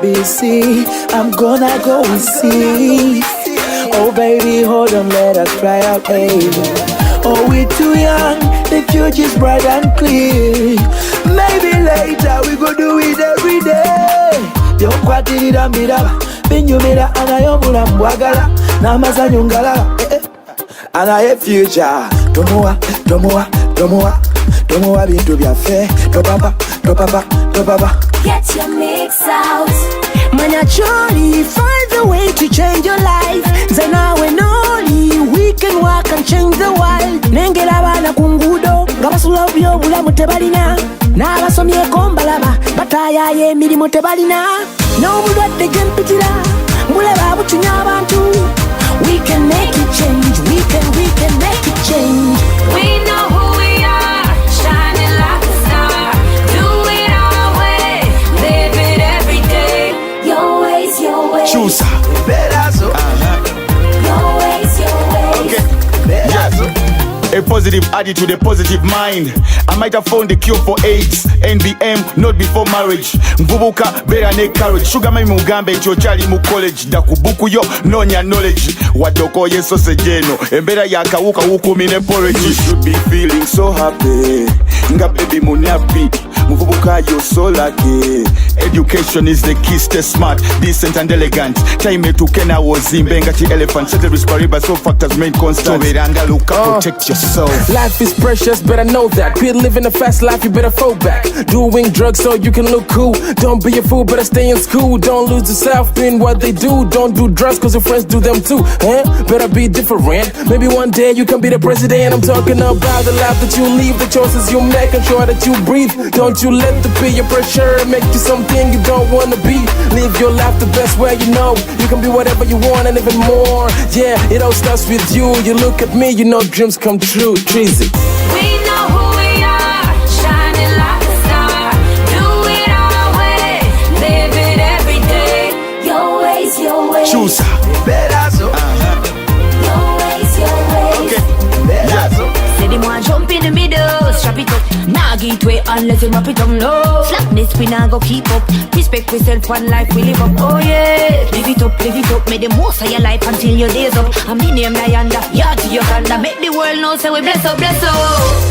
ABC. I'm gonna go and see. Oh baby, hold on, let us try out, baby. Oh, we're too young, the future's bright and clear. Maybe later we go do it every day. Yo kwatirira miraba, binyumira anayobula mbwagala, n'amazanyu ngalaba. Anaye future, tomuwa bintu byaffe, topapa. Get your mix out. Man, naturally find a way to change your life. Then now and only we can walk and change the world. Nengera bana kungudo, ngabasula byo bulamu tebalina. N'abasomye kombalaba, bataya y'emirimu tebalina. N'obulwadde gyempitira, mulaba buchunya abantu. We can make it change, we can make it change. We know who we are, shining like a star. Do it our way, live it every day. Your ways, your ways. Choose. Your ways, your ways. Okay. Yes. A positive attitude, a positive mind. I might have found the cure for AIDS, NBM, not before marriage. Mvubuka, better ne courage. Sugar mami mugambe, chochali mu college. Dakubuku yo, nonya knowledge. Wadoko ye sausage no. Embera yaka wuka wuku mine porridge. You should be feeling so happy. Nga baby munapi. Mvubuka yo so lucky. Education is the key, stay smart, decent and elegant. Time to Kena was in Bengati elephant. Settle with Pariba, so factors main constant. So look up, protect yourself. Life is precious, better know that. Quit living a fast life, you better fall back. Doing drugs so you can look cool. Don't be a fool, better stay in school. Don't lose yourself doing what they do. Don't do drugs cause your friends do them too. Better be different. Maybe one day you can be the president. I'm talking about the life that you live, the choices you make, ensure that you breathe. Don't you let the peer pressure make you something you don't wanna be. Live your life the best way you know. You can be whatever you want and even more. Yeah, it all starts with you. You look at me, you know dreams come true. Treasy. We know who we are, shining like a star. Do it our way, live it every day. Your ways, your ways. Choose. Your ways, your ways. Okay. Yes. Say them want jump in the middle, strap it up. Nah get way unless you wrap it up, no. Slackness we nah go keep up. Respect yourself, one life we live up. Oh yeah, live it up, make the most of your life until your days up. I'm the name Nyanda, yeah to your ganda. Make the world know say we bless up, bless up.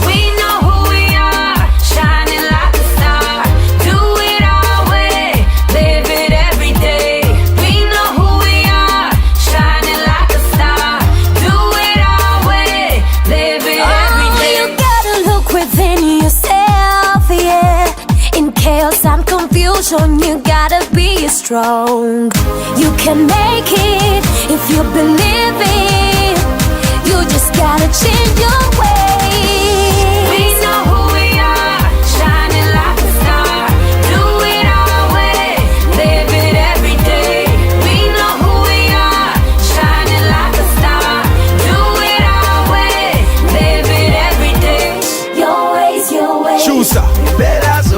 We know who we are, shining like a star. Do it our way, live it every day. We know who we are, shining like a star. Do it our way, live it every day. You gotta look within yourself, yeah. In chaos and confusion, you gotta be strong. You can make it if you believe it. You just gotta change your ways. We know who we are, shining like a star. Do it our way, live it every day. We know who we are, shining like a star. Do it our way, live it every day. Your ways, your ways. Choose.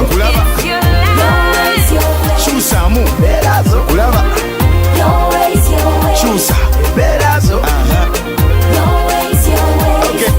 Kulaba. It's your life. Your ways, Choose. Amu. Kulaba. your ways, your ways. Choose. Your ways, your ways. Okay.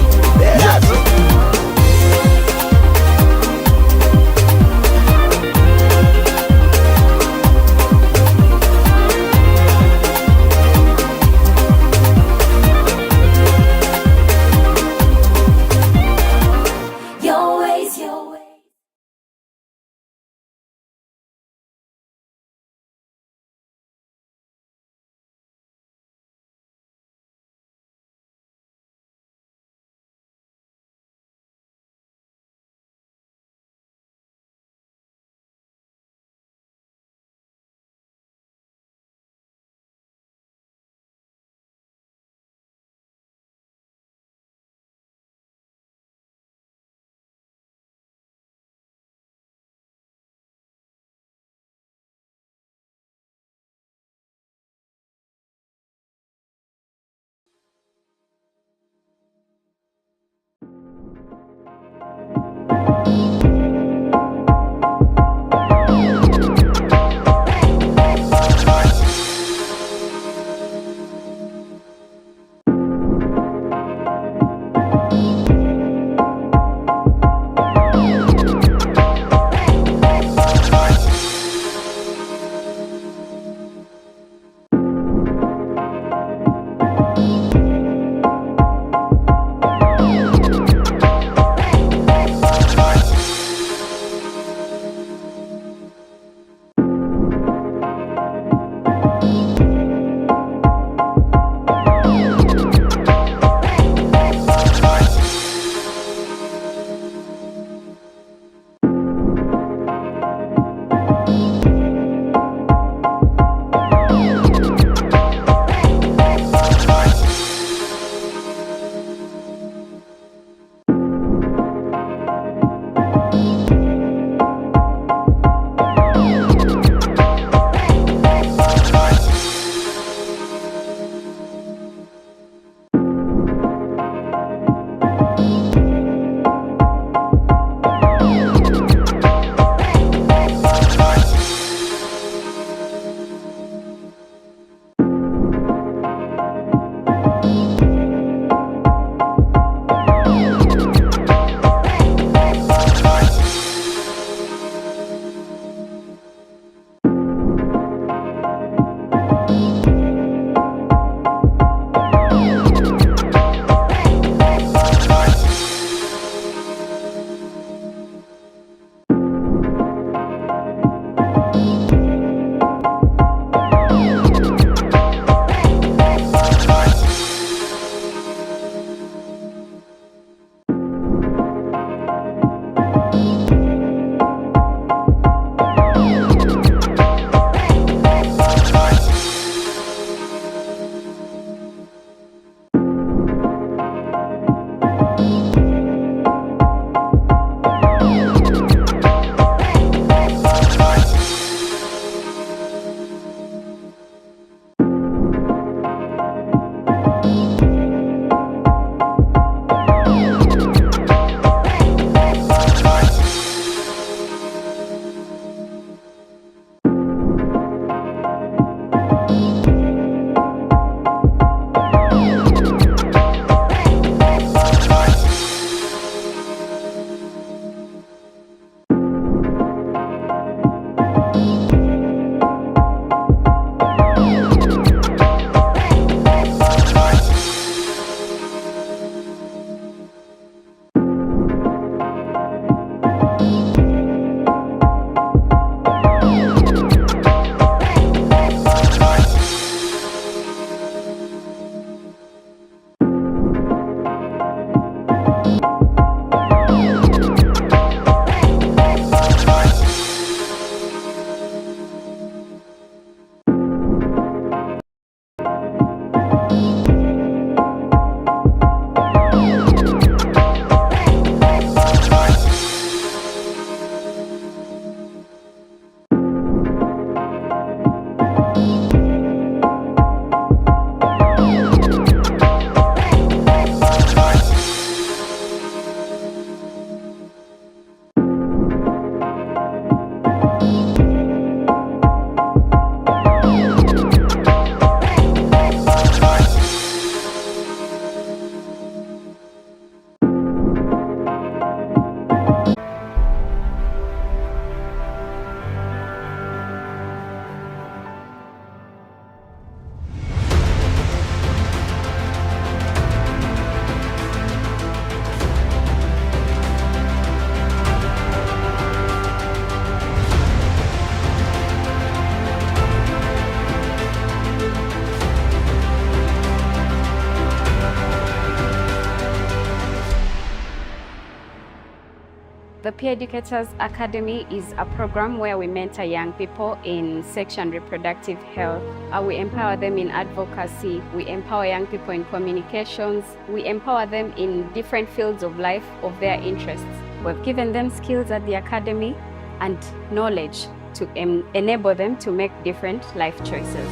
Peer Educators Academy is a program where we mentor young people in sexual and reproductive health. We empower them in advocacy, we empower young people in communications, we empower them in different fields of life of their interests. We've given them skills at the academy and knowledge to enable them to make different life choices.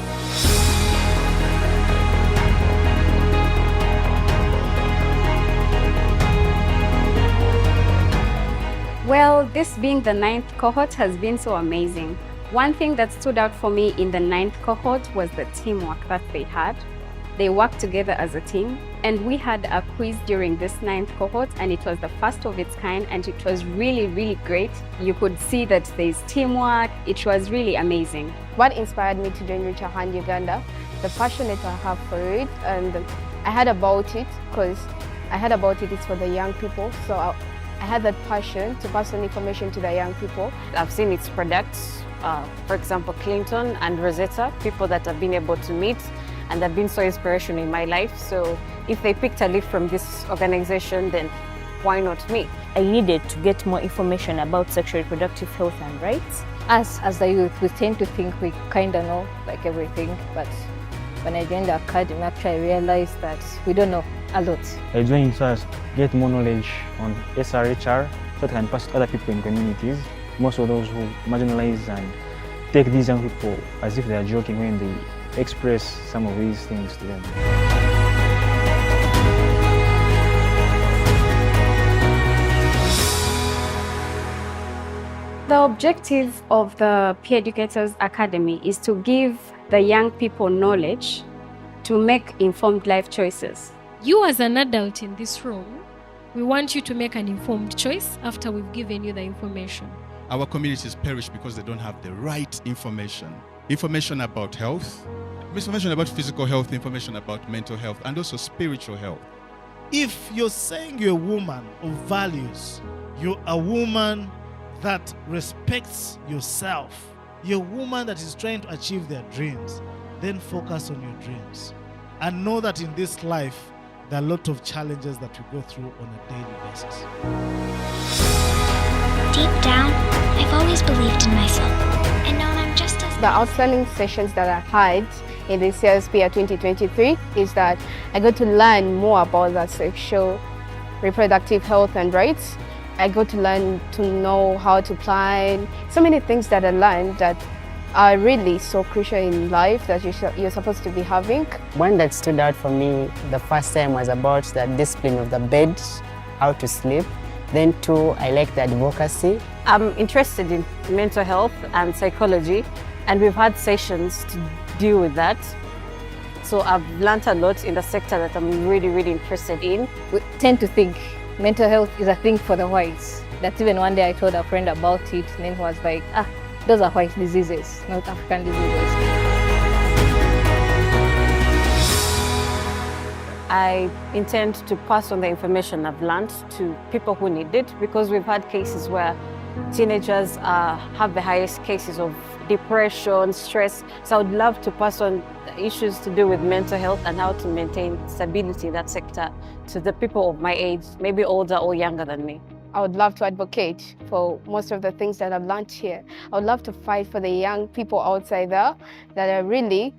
Well, this being the 9th cohort has been so amazing. One thing that stood out for me in the 9th cohort was the teamwork that they had. They worked together as a team, and we had a quiz during this 9th cohort, and it was the first of its kind, and it was really, really great. You could see that there's teamwork. It was really amazing. What inspired me to join Reach a Hand Uganda? The passion that I have for it, and I heard about it because it's for the young people, so I had that passion to pass on information to the young people. I've seen its products, for example, Clinton and Rosetta, people that I've been able to meet and have been so inspirational in my life. So if they picked a leaf from this organization, then why not me? I needed to get more information about sexual reproductive health and rights. Us as the youth, we tend to think we kind of know like everything, but when I joined the academy, actually I realized that we don't know a lot. I joined so as get more knowledge on SRHR so that I can pass to other people in communities, most of those who marginalize and take these young people as if they are joking when they express some of these things to them. The objective of the Peer Educators Academy is to give the young people knowledge to make informed life choices. You as an adult in this room, we want you to make an informed choice after we've given you the information. Our communities perish because they don't have the right information. Information about health, information about physical health, information about mental health, and also spiritual health. If you're saying you're a woman of values, you're a woman that respects yourself, you're a woman that is trying to achieve their dreams, then focus on your dreams. And know that in this life, there are a lot of challenges that we go through on a daily basis. Deep down, I've always believed in myself and known I'm just as... The outstanding sessions that I had in the CSP 2023 is that I got to learn more about the sexual reproductive health and rights. I got to learn to know how to plan. So many things that I learned that are really so crucial in life that you're supposed to be having. One that stood out for me the first time was about the discipline of the bed, how to sleep. Then two, I like the advocacy. I'm interested in mental health and psychology, and we've had sessions to deal with that. So I've learned a lot in the sector that I'm really, really interested in. We tend to think mental health is a thing for the whites. That even one day I told a friend about it, and then he was like, those are white diseases, not African diseases. I intend to pass on the information I've learned to people who need it, because we've had cases where teenagers have the highest cases of depression, stress. So I would love to pass on the issues to do with mental health and how to maintain stability in that sector to the people of my age, maybe older or younger than me. I would love to advocate for most of the things that I've learned here. I would love to fight for the young people outside there that are really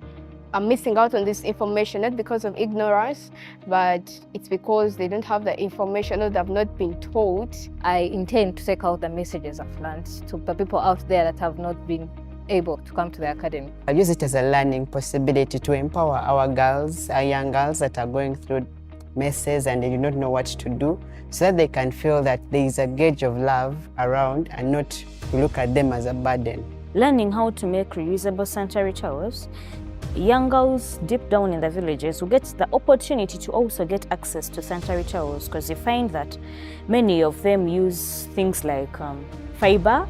missing out on this information, not because of ignorance, but it's because they don't have the information or they've not been told. I intend to take out the messages I've learned to the people out there that have not been able to come to the academy. I use it as a learning possibility to empower our girls, our young girls that are going through messes and they do not know what to do, so that they can feel that there is a gauge of love around and not to look at them as a burden. Learning how to make reusable sanitary towels, young girls deep down in the villages will get the opportunity to also get access to sanitary towels, because you find that many of them use things like fiber.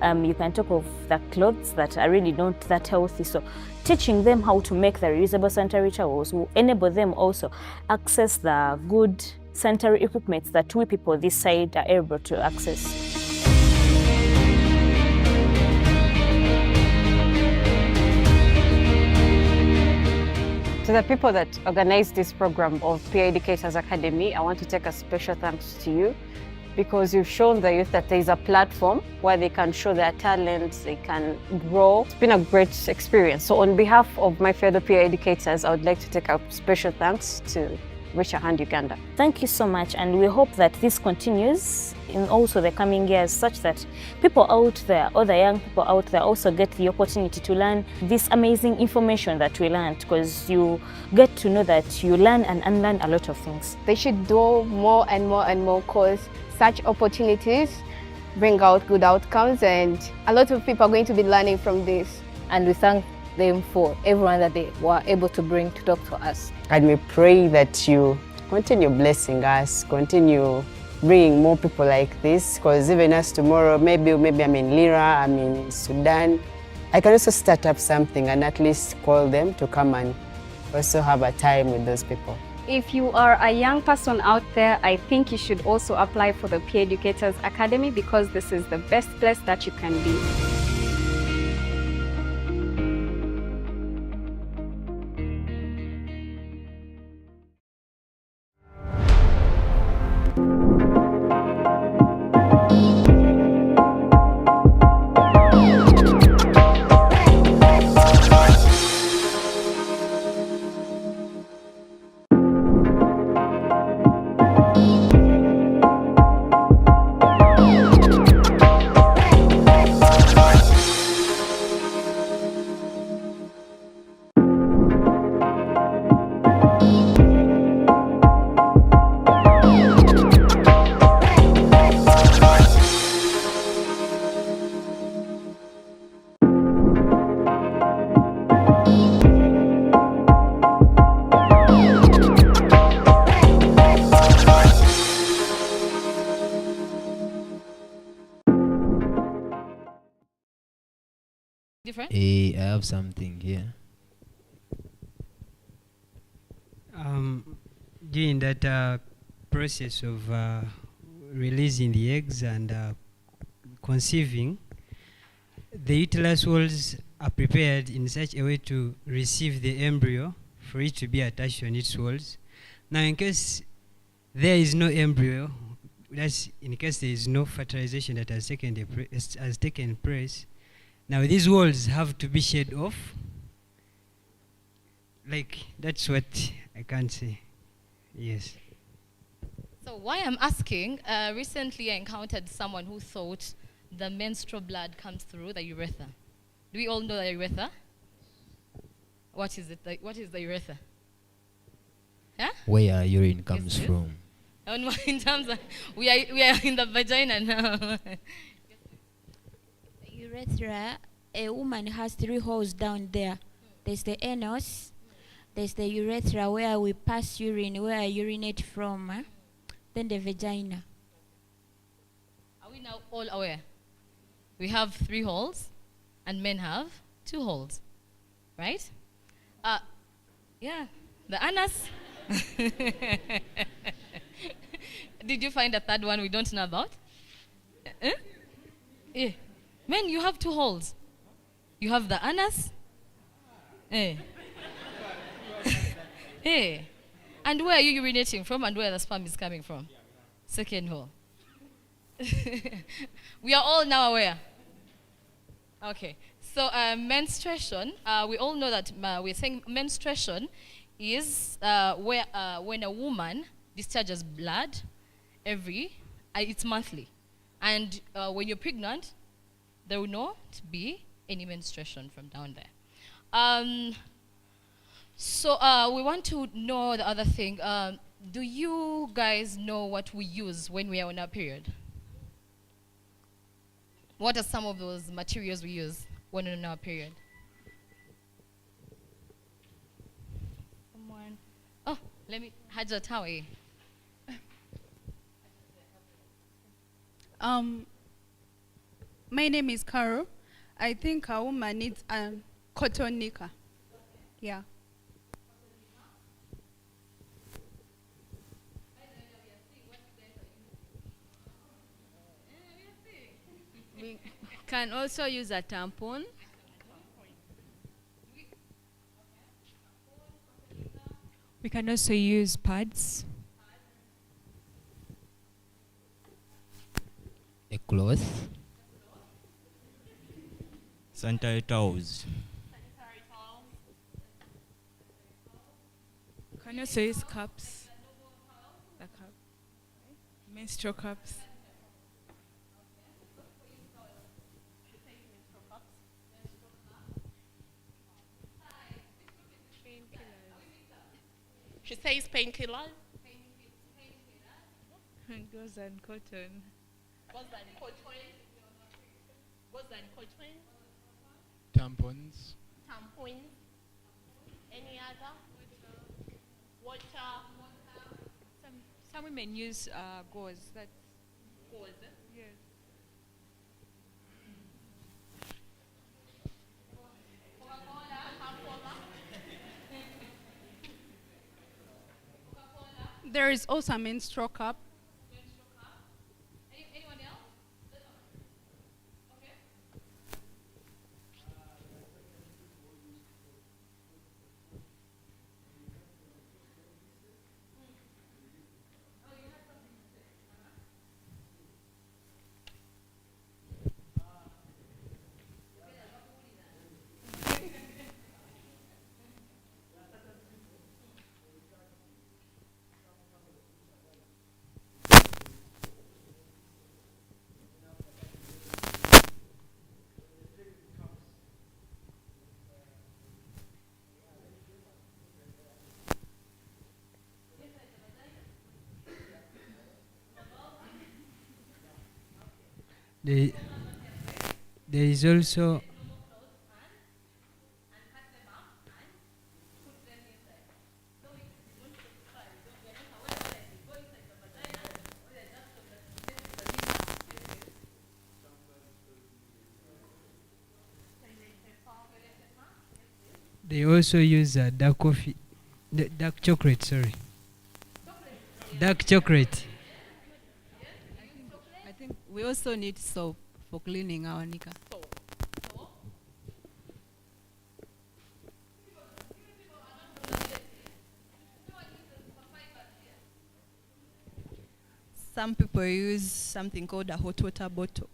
You can talk of the clothes that are really not that healthy. So teaching them how to make the reusable sanitary towels will enable them also access the good sanitary equipment that we people this side are able to access. To the people that organized this program of Peer Educators Academy, I want to take a special thanks to you. because you've shown the youth that there is a platform where they can show their talents, they can grow. It's been a great experience. So on behalf of my fellow peer educators, I would like to take a special thanks to Reach a Hand Uganda. Thank you so much, and we hope that this continues in also the coming years, such that people out there, other young people out there, also get the opportunity to learn this amazing information that we learned, because you get to know that you learn and unlearn a lot of things. They should do more and more and more, because such opportunities bring out good outcomes, and a lot of people are going to be learning from this. And we thank them for everyone that they were able to bring to talk to us. And we pray that you continue blessing us, continue bringing more people like this, because even us tomorrow, maybe I'm in Lira, I'm in Sudan, I can also start up something and at least call them to come and also have a time with those people. If you are a young person out there, I think you should also apply for the Peer Educators Academy, because this is the best place that you can be. Different? I have something here. During that process of releasing the eggs and conceiving, the uterus walls are prepared in such a way to receive the embryo for it to be attached on its walls. Now, in case there is no embryo, that's in case there is no fertilization that has taken place, now these walls have to be shed off. Like, that's what I can say. Yes. So why I'm asking, recently I encountered someone who thought the menstrual blood comes through the urethra. Do we all know the urethra? What is it? What is the urethra? Huh? Where urine comes Yes, from. In terms of, we are in the vagina now. Urethra, a woman has 3 holes down there. There's the anus, there's the urethra where we pass urine, where I urinate from, then the vagina. Are we now all aware? We have 3 holes, and men have 2 holes, right? Yeah, the anus. Did you find a third one we don't know about? Yeah. Men, you have 2 holes. You have the anus. And where are you urinating from, and where the sperm is coming from? Second hole. We are all now aware. Okay. So menstruation, we all know that we're saying menstruation is where when a woman discharges blood it's monthly. And when you're pregnant, there will not be any menstruation from down there. So we want to know the other thing. Do you guys know what we use when we are on our period? What are some of those materials we use when on our period? Someone? Oh, let me, Haja Tawi. My name is Carol. I think a woman needs a cotton knicker. Yeah. We can also use a tampon. We can also use pads. A cloth. Sanitary towels. Can you say it's cups? The cup. Menstrual cups. She says painkillers. Goes and cotton. Goes and cotton. Goes and cotton. Tampons. Tampons. Any other? Water. Some women use gauze. That's Gauze. yes. There is also a menstrual cup. Anyone else? Okay. There, there is also they also use dark coffee, dark chocolate. Sorry, dark chocolate. I think we also need soap for cleaning our knicker. Some people use something called a hot water bottle.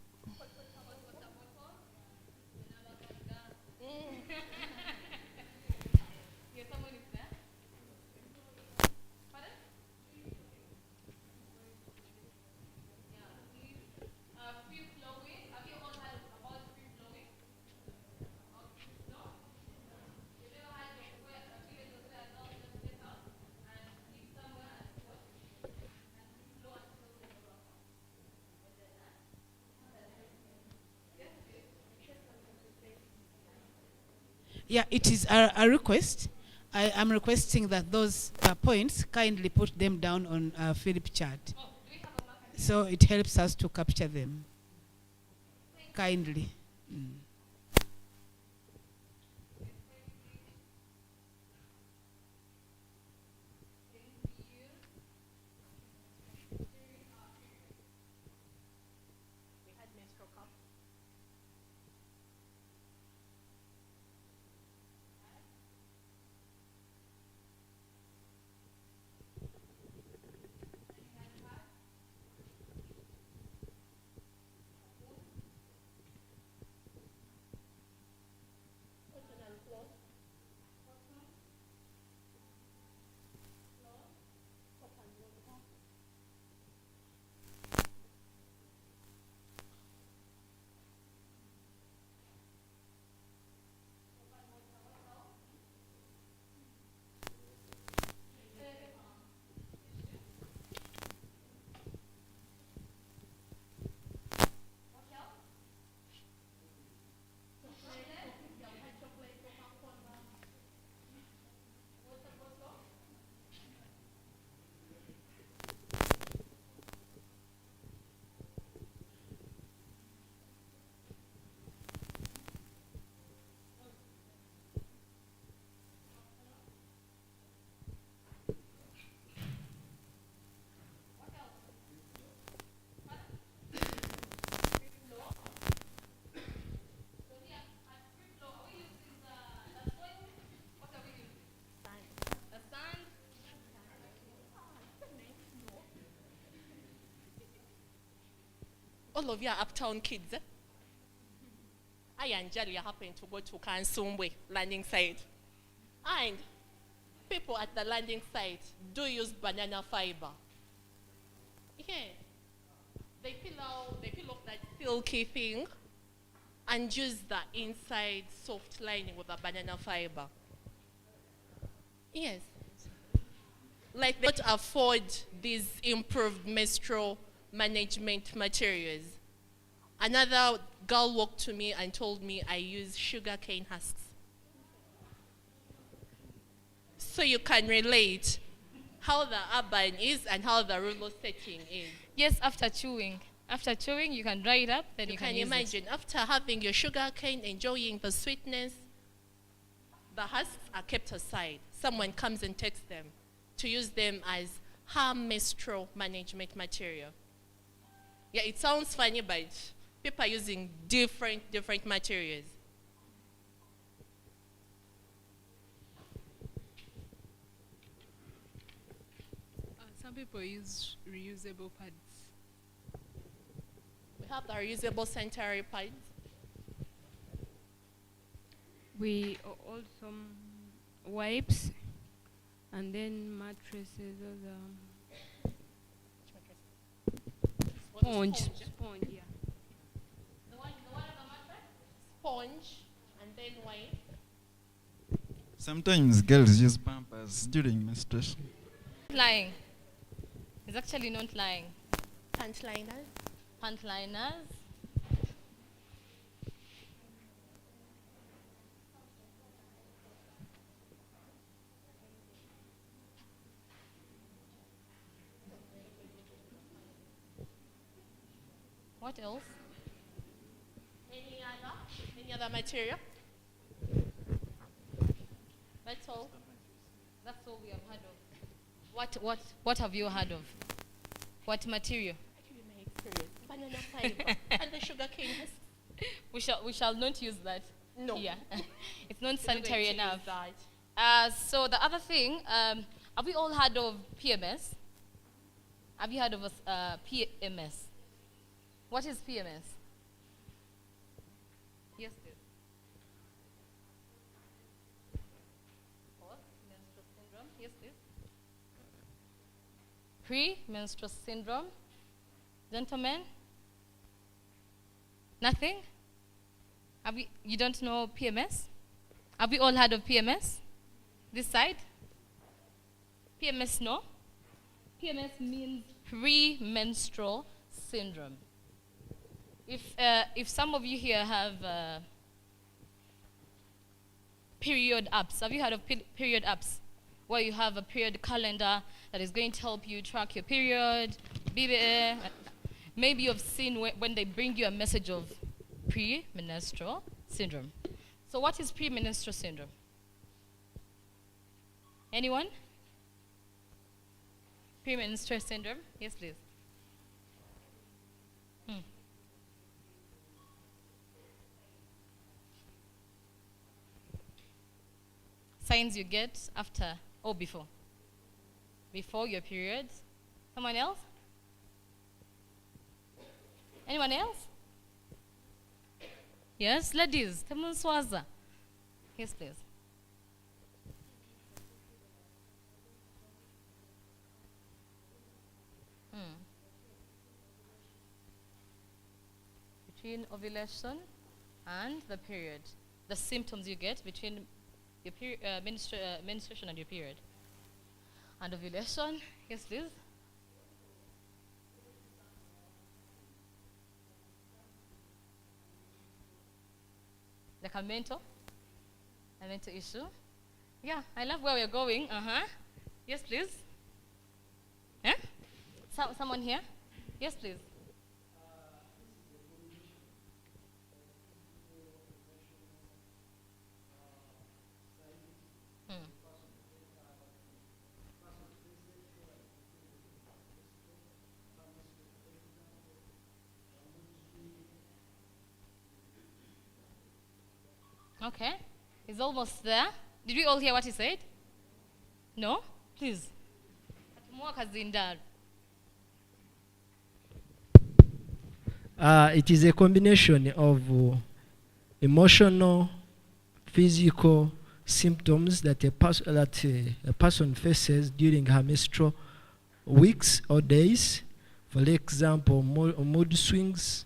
Yeah, it is a request. I am requesting that those points kindly put them down on a Philip chart. So it helps us to capture them. Kindly. all of you are uptown kids. Eh? I and Jelly happened to go to Kansumwe landing site. And people at the landing site do use banana fiber. Yeah. They peel off that silky thing and use the inside soft lining with a banana fiber. Yes. Like they don't afford these improved menstrual management materials. Another girl walked to me and told me I use sugarcane husks. So you can relate how the urban is and how the rural setting is. Yes, after chewing. After chewing, you can dry it up, then you can use imagine, after having your sugarcane, enjoying the sweetness, the husks are kept aside. Someone comes and takes them to use them as her menstrual management material. Yeah, it sounds funny, but people are using different materials. Some people use reusable pads. We have the reusable sanitary pads. We also wipes and then mattresses or sponge. Sponge, yeah. The one on the mattress, sponge, and then wipe. Sometimes girls use pampers during menstruation. Lying. It's actually not lying. Pant liners. Pant liners. What else? Any other material? That's all. That's all we have heard of. What have you heard of? What material? Banana fiber and the sugarcane husk. We shall not use that. No. Yeah. It's not sanitary We're going to enough. use that. So the other thing, have we all heard of PMS? Have you heard of PMS? What is PMS? Yes, please. Post-menstrual syndrome. Yes, please. Pre-menstrual syndrome. Gentlemen? Nothing? You don't know PMS? Have we all heard of PMS? This side? PMS, no? PMS means premenstrual syndrome. If some of you here have period apps, have you heard of period apps? Where you have a period calendar that is going to help you track your period, BBA. Maybe you've seen when they bring you a message of premenstrual syndrome. So what is premenstrual syndrome? Anyone? Premenstrual syndrome? Yes, please. Signs you get after or before? Before your period? Someone else? Anyone else? Yes, ladies. Temunswaza. Yes, please. Between ovulation and the period. The symptoms you get between your menstruation and your period. And ovulation. Yes, please. Like a mental issue. Yeah, I love where we're going. Yes, please. Yeah? Someone here? Yes, please. Okay, he's almost there. Did we all hear what he said? No? Please. It is a combination of emotional, physical symptoms that a person faces during her menstrual weeks or days. For example, mood swings.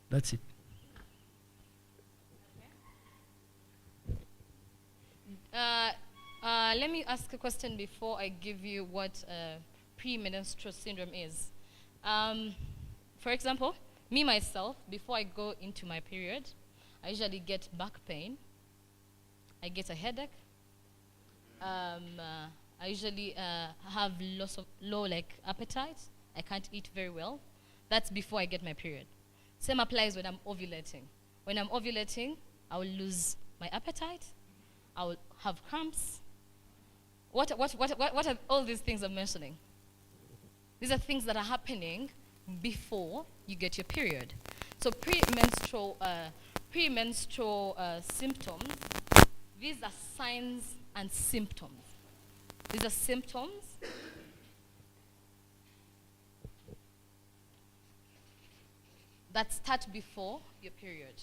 That's it. Let me ask a question before I give you what premenstrual syndrome is. For example, me myself, before I go into my period, I usually get back pain. I get a headache. I usually have low appetite. I can't eat very well. That's before I get my period. Same applies when I'm ovulating. When I'm ovulating, I will lose my appetite. I will have cramps. What are all these things I'm mentioning? These are things that are happening before you get your period. So premenstrual symptoms, these are signs and symptoms. These are symptoms that start before your period.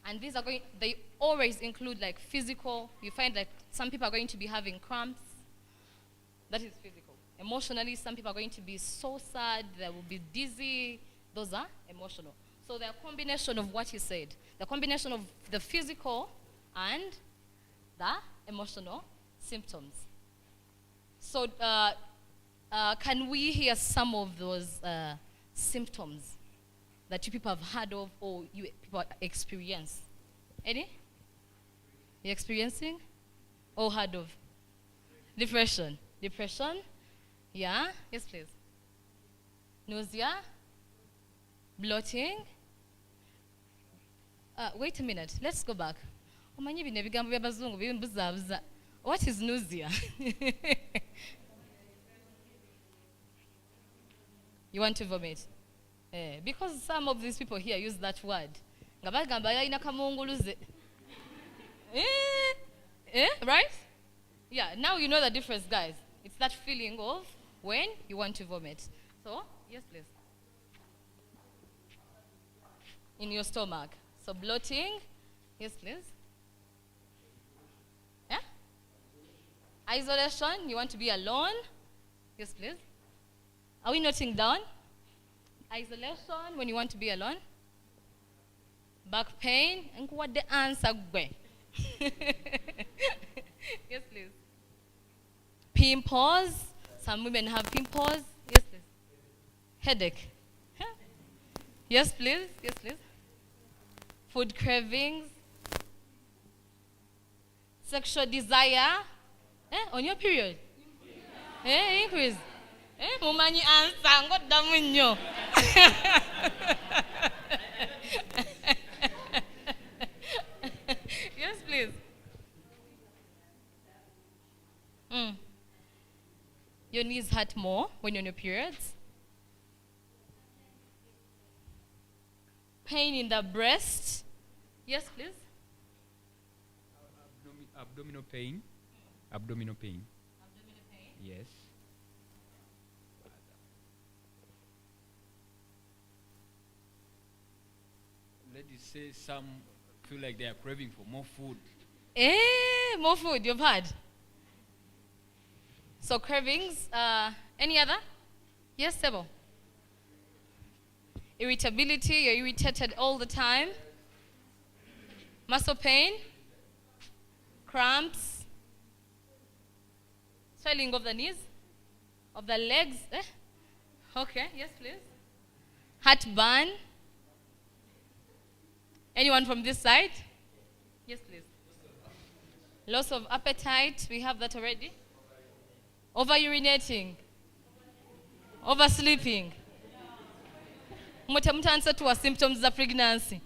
And these are they always include like physical. You find like some people are going to be having cramps. That is physical. Emotionally, some people are going to be so sad, they will be dizzy. Those are emotional. So they're a combination of what you said. The combination of the physical and the emotional symptoms. So can we hear some of those symptoms that you people have heard of or you people experience? Any? You experiencing or heard of? Depression. Depression? Yeah? Yes, please. Nausea? Bloating? Wait a minute. Let's go back. What is nausea? You want to vomit? Because some of these people here use that word. Right? Yeah, now you know the difference, guys. It's that feeling of when you want to vomit. So, yes, please. In your stomach. So, bloating. Yes, please. Yeah? Isolation. You want to be alone. Yes, please. Are we noting down? Isolation, when you want to be alone. Back pain. And what the answer? Yes, please. Pimples. Some women have pimples. Yes, please. Headache. Huh? Yes, please. Yes, please. Food cravings. Sexual desire. On your period. Increase. Mumanyi answer. What damunyo? Yes, please. Your knees hurt more when you're on your periods. Pain in the breast. Yes, please. Abdominal pain. Abdominal pain. Abdominal pain. Yes. Ladies say some feel like they are craving for more food. More food you've had. So cravings. Any other? Yes, Sebo. Irritability. You're irritated all the time. Muscle pain. Cramps. Swelling of the knees. Of the legs. Okay. Yes, please. Heartburn. Anyone from this side? Yes, please. Loss of appetite. We have that already. Over-urinating. Oversleeping. Mute answer to our symptoms of pregnancy.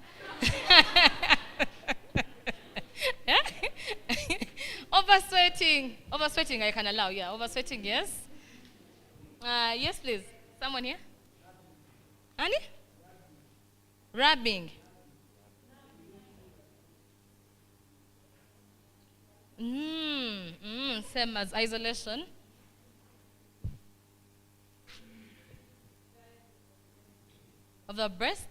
Oversweating. Oversweating I can allow, yeah. Oversweating, yes. Yes, please. Someone here? Annie? Rubbing. Same as isolation. Of the breasts?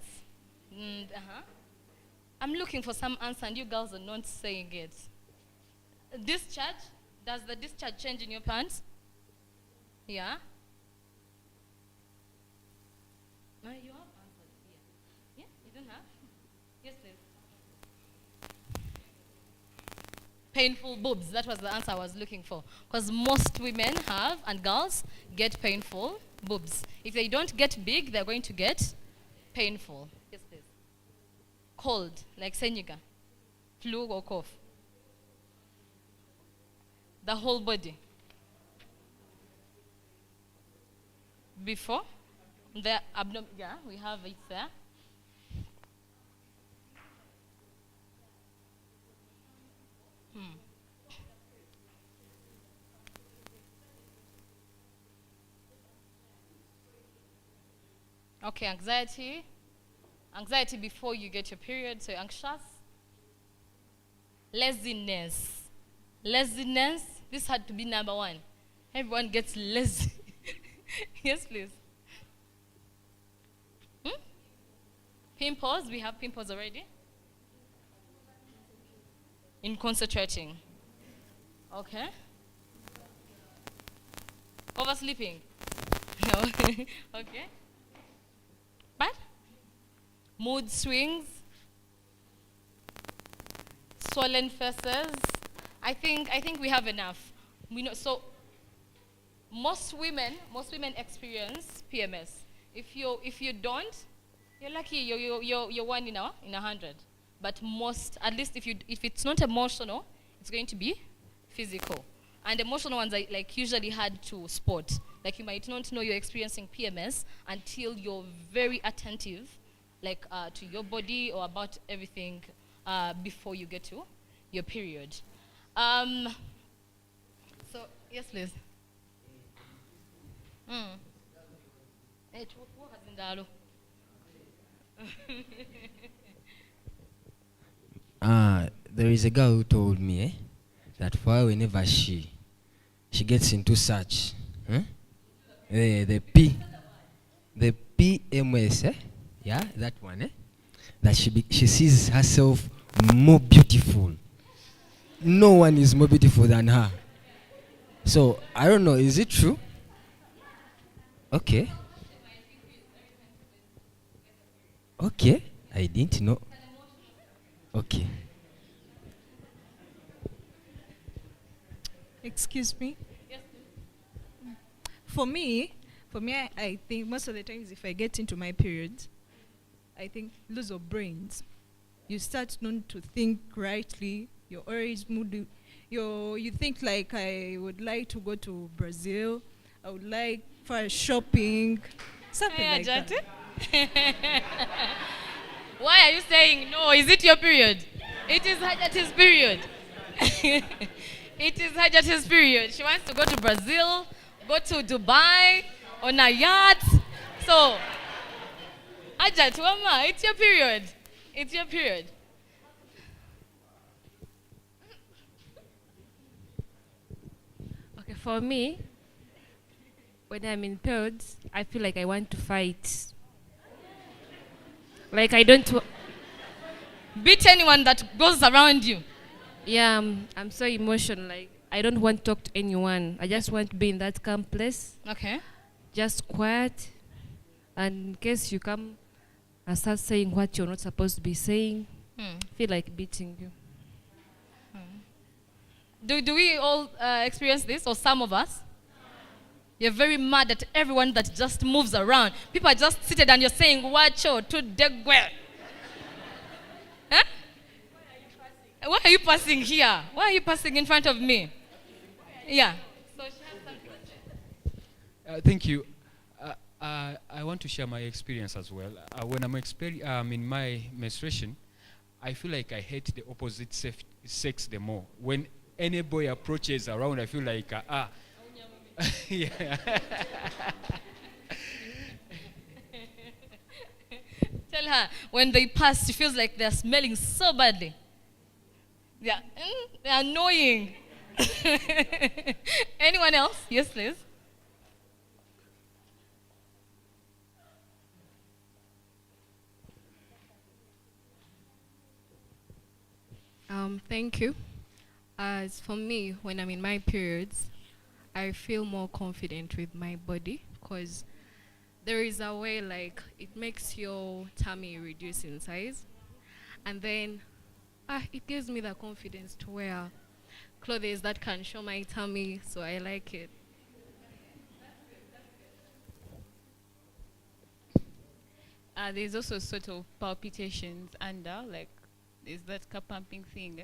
I'm looking for some answer and you girls are not saying it. Discharge? Does the discharge change in your pants? Yeah? No, you have answered here. Yeah, you don't have? Yes, please. Painful boobs. That was the answer I was looking for. Because most women have, and girls, get painful boobs. If they don't get big, they're going to get painful. Yes, please. Cold, like senyuga. Flu or cough. The whole body. Before. The abdomen, yeah, we have it there. Okay, anxiety. Anxiety before you get your period, so you're anxious. Laziness. Laziness, this had to be number one. Everyone gets lazy. Yes, please. Pimples, we have pimples already. In concentrating. Okay. Oversleeping. No. Okay. But mood swings. Swollen faces. I think we have enough. We know, so most women experience PMS. If you don't, you're lucky. You're one in 100. But most, at least if it's not emotional, it's going to be physical. And emotional ones are like usually hard to spot. Like you might not know you're experiencing PMS until you're very attentive, like to your body or about everything before you get to your period. So yes, please. There is a girl who told me that for her, whenever she gets into such, the PMS, yeah, that one, that she sees herself more beautiful. No one is more beautiful than her. So I don't know, is it true? Okay. Okay, I didn't know. Okay. Excuse me? Yes. For me, I think most of the times if I get into my period, I think lose of brains. You start not to think rightly. You're always moody. You think like, I would like to go to Brazil. I would like for shopping. Something like that. Why are you saying no? Is it your period? It is Hajati's period. It is Hajati's period. She wants to go to Brazil, go to Dubai on a yacht. So, Hajat, Wama, it's your period. It's your period. Okay, for me, when I'm in periods, I feel like I want to fight. Like I don't beat anyone that goes around you. Yeah, I'm so emotional. Like I don't want to talk to anyone. I just want to be in that calm place. Okay. Just quiet. And in case you come and start saying what you're not supposed to be saying, feel like beating you. Do we all experience this, or some of us? You're very mad at everyone that just moves around. People are just seated and you're saying, "Wacho to degwe." Huh? Why are you passing here? Why are you passing in front of me? Yeah. So she has something. Thank you. I want to share my experience as well. When I'm in my menstruation, I feel like I hate the opposite sex the more. When any boy approaches around, I feel like, yeah. Tell her, when they pass, she feels like they're smelling so badly. Yeah, they're annoying. Anyone else? Yes, please. Thank you. As for me, when I'm in my periods, I feel more confident with my body because there is a way like it makes your tummy reduce in size, and then it gives me the confidence to wear clothes that can show my tummy, so I like it. There's also sort of palpitations under, like there's that pumping thing.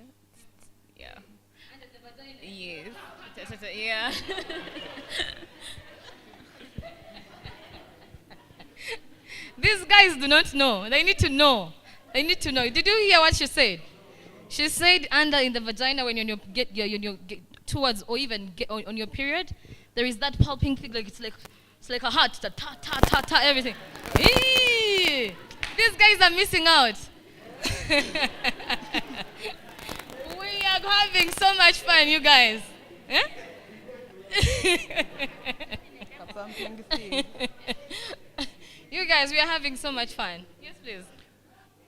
Yeah. Yes. Yeah. These guys do not know. They need to know. They need to know. Did you hear what she said? She said under in the vagina when you get towards or even get on your period, there is that pulping thing like it's like a heart, ta ta ta ta everything. Eee! These guys are missing out. We are having so much fun, you guys. Eh? You guys, we are having so much fun. Yes, please.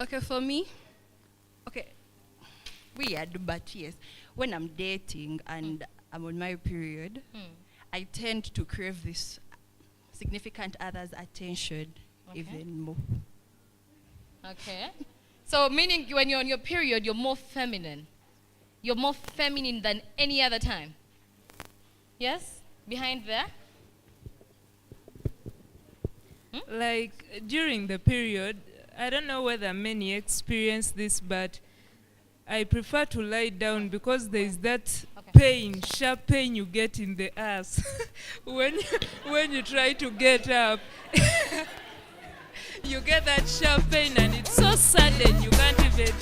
Okay, for me, okay, weird, but yes, when I'm dating and I'm on my period, I tend to crave this significant other's attention even more. Okay. So meaning when you're on your period, you're more feminine. You're more feminine than any other time. Yes? Behind there? Like during the period, I don't know whether many experience this, but I prefer to lie down because there is that pain, sharp pain you get in the ass when you try to get up. You get that sharp pain and it's so sudden you can't even.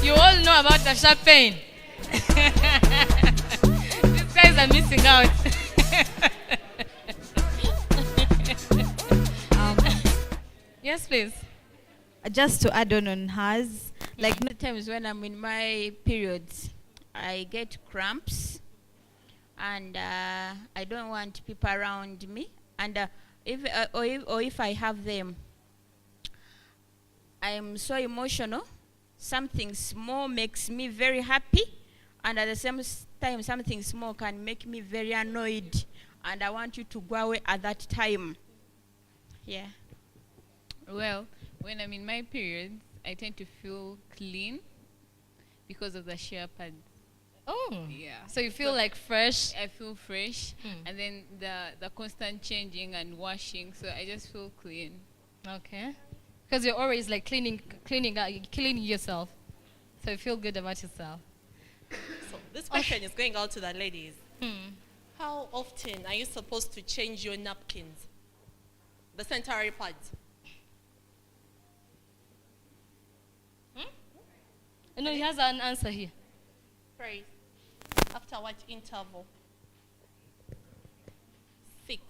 You all know about the sharp pain. These guys are missing out. Yes, please. Just to add on hers, like many times when I'm in my periods, I get cramps, and I don't want people around me. And if I have them, I'm so emotional. Something small makes me very happy, and at the same time, something small can make me very annoyed, and I want you to go away at that time. Yeah. Well, when I'm in my periods, I tend to feel clean because of the sheer pads. Oh. Yeah. So you feel like fresh? I feel fresh. And then the constant changing and washing, so I just feel clean. Okay. Because you're always like cleaning yourself. So you feel good about yourself. So this question is going out to the ladies. How often are you supposed to change your napkins? The sanitary pads? No, he has an answer here. Praise. After what interval? 6.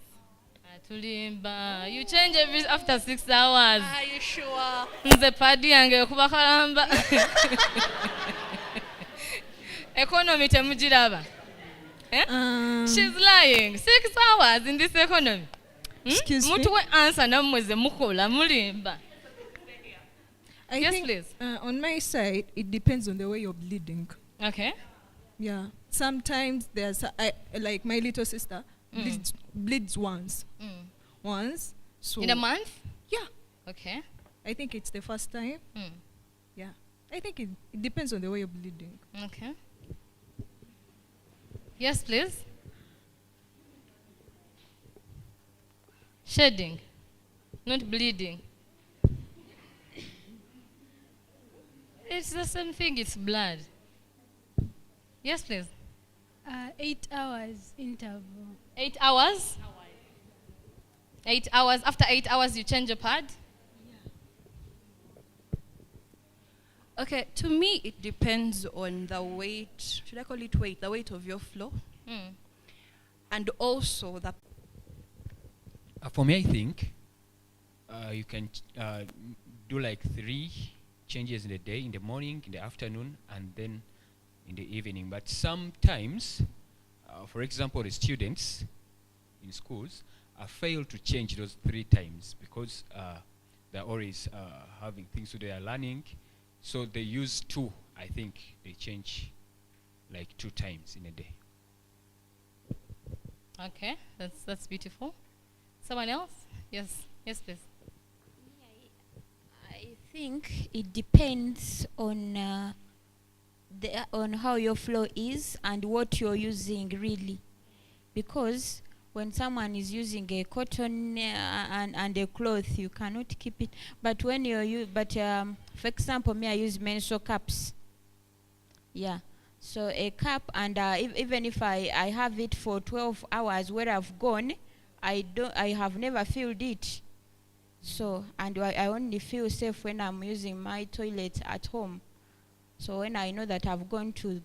Tulimba. You change every after 6 hours. Are you sure? Nze padi yange kuba kalamba. Economy temujiraba. She's lying. 6 hours in this economy. Excuse me? Mutu we answer na mweze mukola mulimba. I Yes, think, please. on my side, it depends on the way you're bleeding. Okay. Yeah. Sometimes there's, like my little sister, bleeds once. Once. So In a month? Yeah. Okay. I think it's the first time. Yeah. I think it depends on the way you're bleeding. Okay. Yes, please. Shedding, not bleeding. It's the same thing, it's blood. Yes, please. 8 hours interval. 8 hours? 8 hours. After 8 hours, you change your pad? Okay, to me, it depends on the weight. Should I call it weight? The weight of your flow. And also the... For me, I think you can do like 3 changes in the day, in the morning, in the afternoon, and then in the evening. But sometimes, for example, the students, in schools fail to change those 3 times because they're always having things that they are learning. So they use 2. I think they change like 2 times in a day. Okay, that's beautiful. Someone else? Yes, please. I think it depends on on how your flow is and what you're using really, because when someone is using a cotton and a cloth, you cannot keep it. But when for example, me, I use menstrual cups. Yeah. So a cup, and even if I have it for 12 hours where I've gone, I have never filled it. So, and I only feel safe when I'm using my toilet at home. So when I know that I've gone to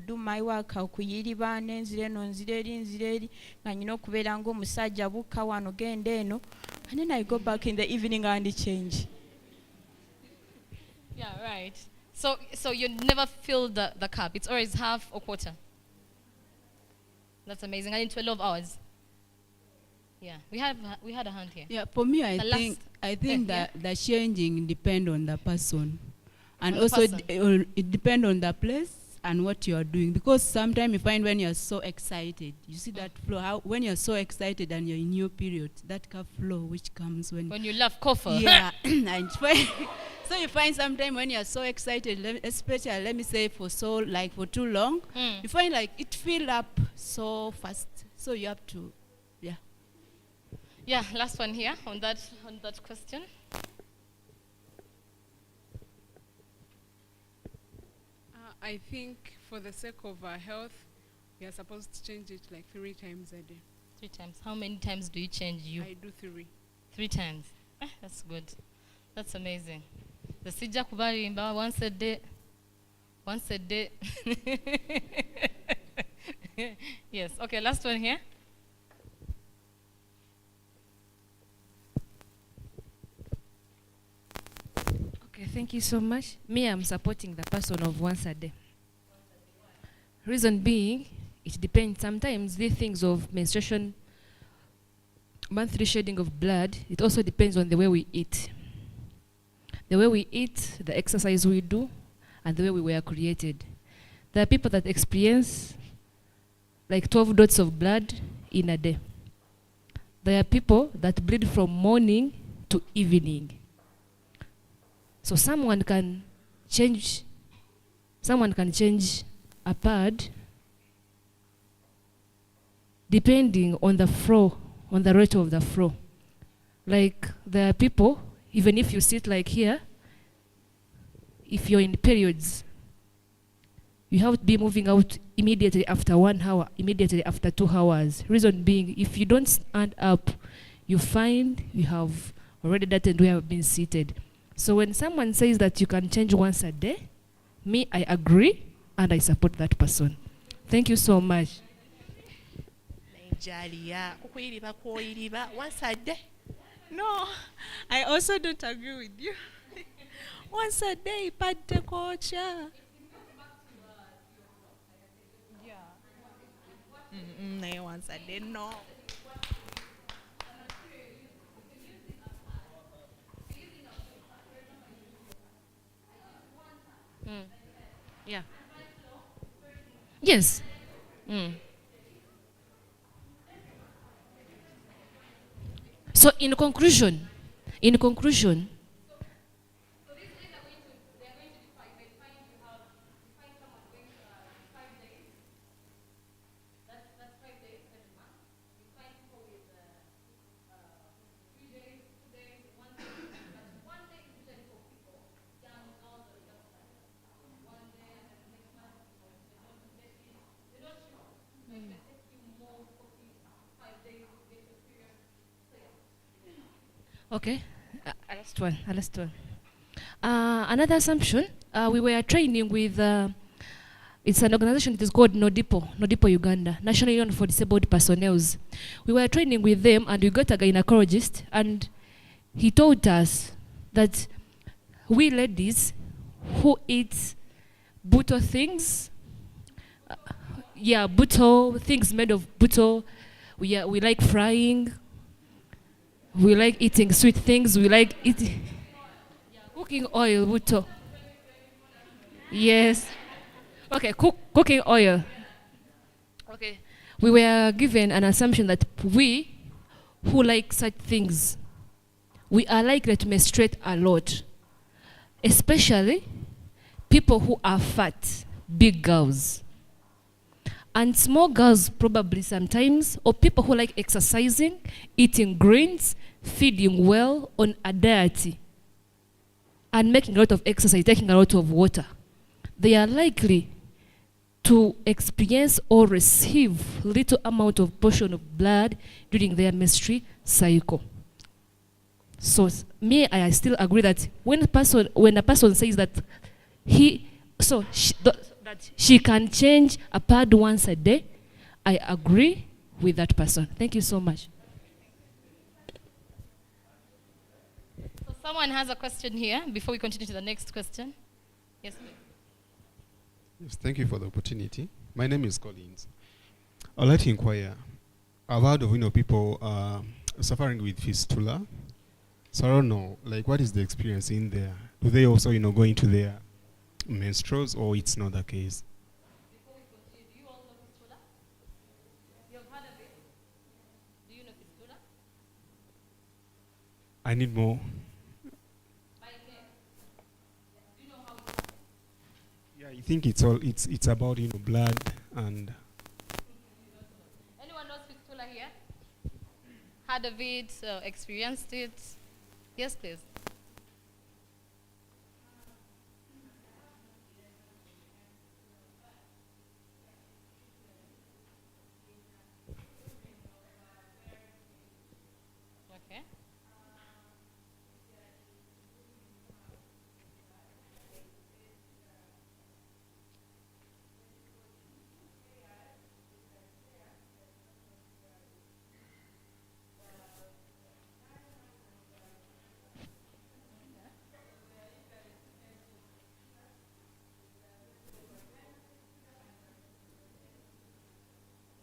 do my work, kuyiriba nenzire nzireri nga nyino kubeera ngo musajja buka wano gende eno, and then I go back in the evening and change. Yeah, right. So you never fill the cup. It's always half or quarter. That's amazing. And in 12 hours. Yeah, we had a hand here. Yeah, for me, I The think that the changing depend on the person, and On the also person. it depend on the place and what you are doing. Because sometimes you find when you are so excited, you see that flow. When you are so excited and you're in your period, that cup flow which comes when you love coffee. Yeah, and so you find sometimes when you are so excited, especially let me say for too long, you find like it fill up so fast. So you have to. Yeah, last one here on that question. I think for the sake of our health, we are supposed to change it like 3 times a day. 3 times. How many times do you change you? I do 3. 3 times. That's good. That's amazing. The sijja kubalimba once a day. Once a day. Yes. Okay, last one here. Okay, thank you so much. Me, I'm supporting the person of once a day. Reason being, it depends. Sometimes these things of menstruation, monthly shedding of blood, it also depends on the way we eat. The way we eat, the exercise we do, and the way we were created. There are people that experience like 12 dots of blood in a day. There are people that bleed from morning to evening. So someone can change a pad depending on the flow, on the rate of the flow. Like there are people, even if you sit like here, if you're in periods, you have to be moving out immediately after 1 hour, immediately after 2 hours. Reason being, if you don't stand up, you find you have already that and we have been seated. So when someone says that you can change once a day, me, I agree and I support that person. Thank you so much. Nigeria, kukuyiriba kwoyiriba once a day. No, I also don't agree with you. Once a day, padde kocha. Yeah. Once a day, no. Yeah. Yes. So in conclusion, okay, last one. Another assumption, we were training with, it's an organization that is called Nodipo Uganda, National Union for Disabled Personnel. We were training with them and we got a gynecologist and he told us that we ladies who eat buto things, buto, things made of buto, we like frying. We like eating sweet things. We like eating cooking oil. Buto. Yes. Okay, cooking oil. Okay. We were given an assumption that we who like such things, we are likely to menstruate a lot, especially people who are fat, big girls. And small girls probably sometimes, or people who like exercising, eating greens, feeding well on a diet, and making a lot of exercise, taking a lot of water. They are likely to experience or receive little amount of portion of blood during their menstrual cycle. So I still agree that when a person says that that she can change a pad once a day, I agree with that person. Thank you so much. So someone has a question here before we continue to the next question. Yes, please. Yes, thank you for the opportunity. My name is Collins. I'd like to inquire. I've heard of people suffering with fistula. So I don't know, like, what is the experience in there? Do they also go into their menstruals, or it's not the case? Before we continue, do you all know fistula? You have heard of it? Do you know fistula? I need more. By name? Do you know how it happens? Yeah, I think it's about blood and. Anyone knows fistula here? Heard of it? Experienced it? Yes, please. Okay.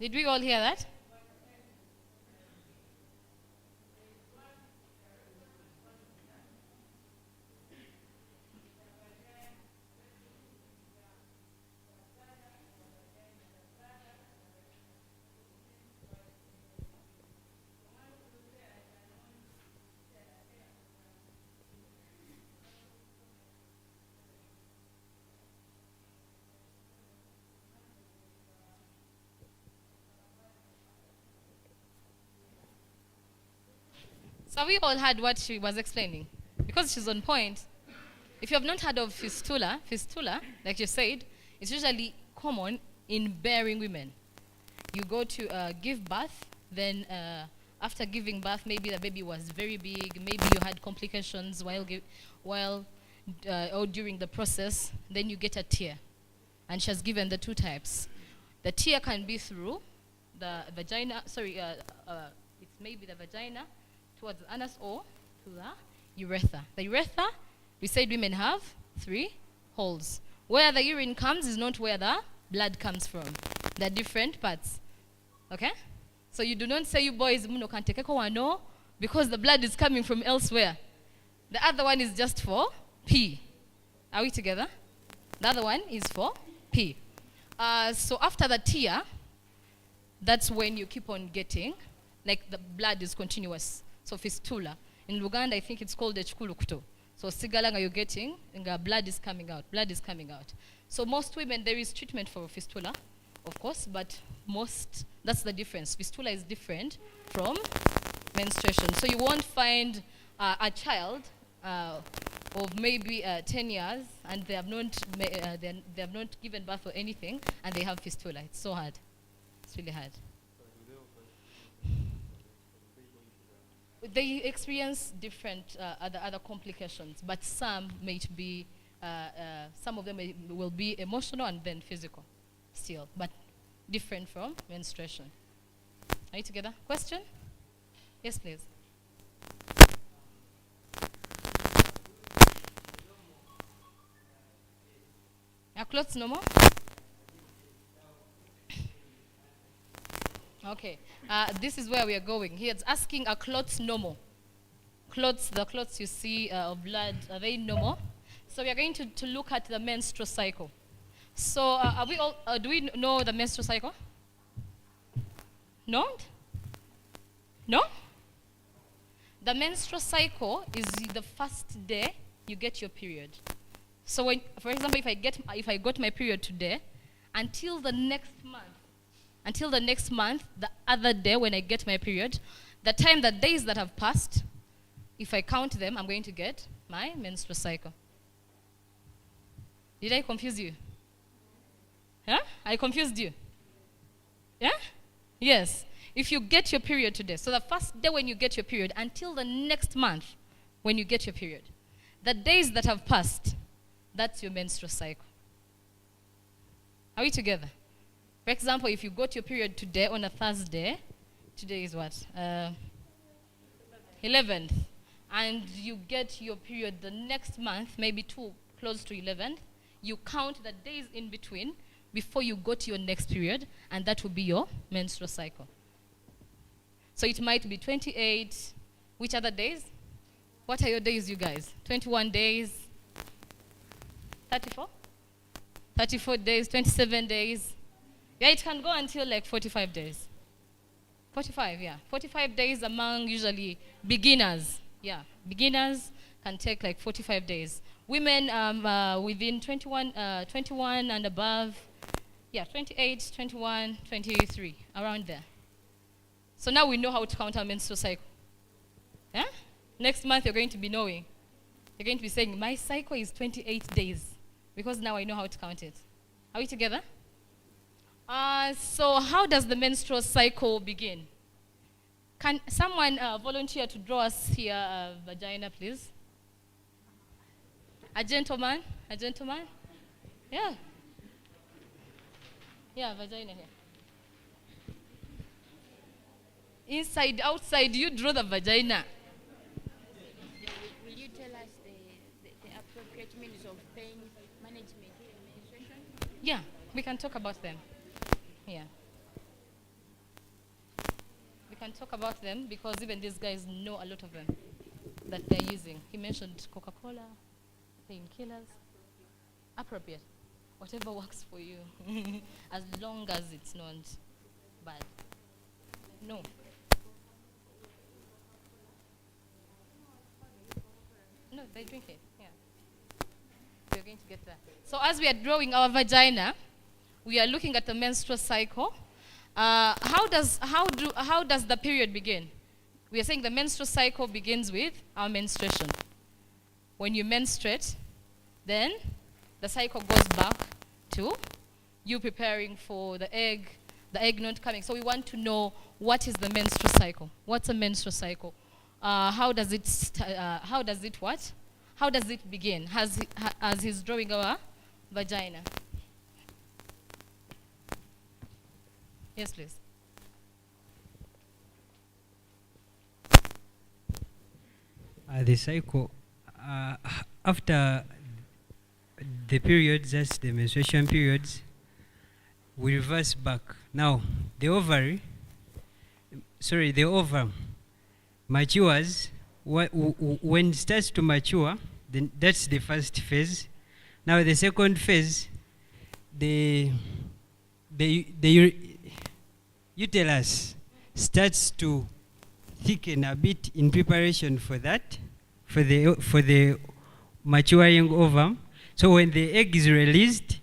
Did we all hear that? So we all heard what she was explaining, because she's on point. If you have not heard of fistula, like you said, it's usually common in bearing women. You go to give birth, then after giving birth, maybe the baby was very big, maybe you had complications or during the process, then you get a tear. And she has given the two types. The tear can be through the vagina, it's maybe the vagina, towards the anus, or to the urethra. The urethra, we said women have 3 holes. Where the urine comes is not where the blood comes from. They're different parts. Okay? So you do not say you boys muno can take no, because the blood is coming from elsewhere. The other one is just for pee. Are we together? The other one is for pee. So after the tear, that's when you keep on getting, like the blood is continuous. So fistula. In Luganda, I think it's called echukulukuto. So sigalanga you're getting, and blood is coming out. Blood is coming out. So most women, there is treatment for fistula, of course, but that's the difference. Fistula is different from menstruation. So you won't find a child of maybe 10 years, and they have not given birth or anything, and they have fistula. It's so hard. It's really hard. They experience different other complications, but some might be, some of them will be emotional and then physical still, but different from menstruation. Are you together? Question? Yes, please. Your clothes no more? Okay. This is where we are going. He's asking, are clothes normal? Clothes, the clothes you see of blood, are they normal? So we are going to look at the menstrual cycle. So are we all, do we know the menstrual cycle? No? No? The menstrual cycle is the first day you get your period. So when, for example, if I got my period today, until the next month, the other day when I get my period, the days that have passed, if I count them, I'm going to get my menstrual cycle. Did I confuse you? Huh? I confused you? Yeah? Yes. If you get your period today, so the first day when you get your period until the next month when you get your period, the days that have passed, that's your menstrual cycle. Are we together? For example, if you got your period today on a Thursday, today is what? 11th. And you get your period the next month, maybe close to 11th, you count the days in between before you go to your next period, and that will be your menstrual cycle. So it might be 28. Which other days? What are your days, you guys? 21 days? 34? 34 days, 27 days. Yeah, it can go until like 45 days. 45, yeah. 45 days among usually beginners. Yeah, beginners can take like 45 days. Women within 21 and above, yeah, 28, 21, 23, around there. So now we know how to count our menstrual cycle. Yeah? Next month you're going to be knowing. You're going to be saying, my cycle is 28 days. Because now I know how to count it. Are we together? So how does the menstrual cycle begin? Can someone volunteer to draw us here a vagina, please? A gentleman? A gentleman? Yeah. Yeah, vagina here. Inside, outside, you draw the vagina. Will you tell us the appropriate means of pain management in menstruation? Yeah, we can talk about them. Yeah. We can talk about them because even these guys know a lot of them that they're using. He mentioned Coca-Cola, painkillers. Appropriate. Whatever works for you. As long as it's not bad. No. No, they drink it. Yeah. We're going to get that. So as we are drawing our vagina, we are looking at the menstrual cycle. How does the period begin? We are saying the menstrual cycle begins with our menstruation. When you menstruate, then the cycle goes back to you preparing for the egg not coming. So we want to know, what is the menstrual cycle? What's a menstrual cycle? How does it begin? As he's drawing our vagina. Yes, please. The cycle, after the periods, that's the menstruation periods, we reverse back. Now, the ovum matures. When it starts to mature, then that's the first phase. Now, the second phase, the uterus starts to thicken a bit in preparation for that, for the maturing ovum. So when the egg is released,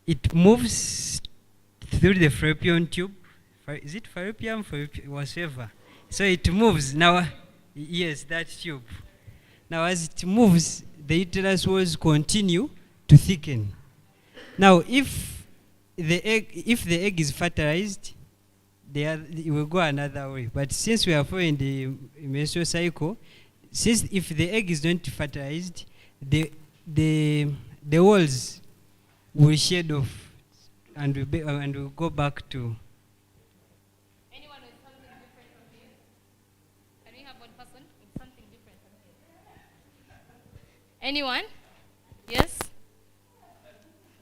it moves through the fallopian tube. Is it fallopian, whatever? So it moves now. Yes, that tube. Now as it moves, the uterus walls continue to thicken. Now if the egg is fertilized, it will go another way. But since we are following the menstrual cycle, since if the egg is not fertilized, the walls will shed off and will go back to. Anyone with something different from here? Can we have one person with something different from here? Anyone? Yes?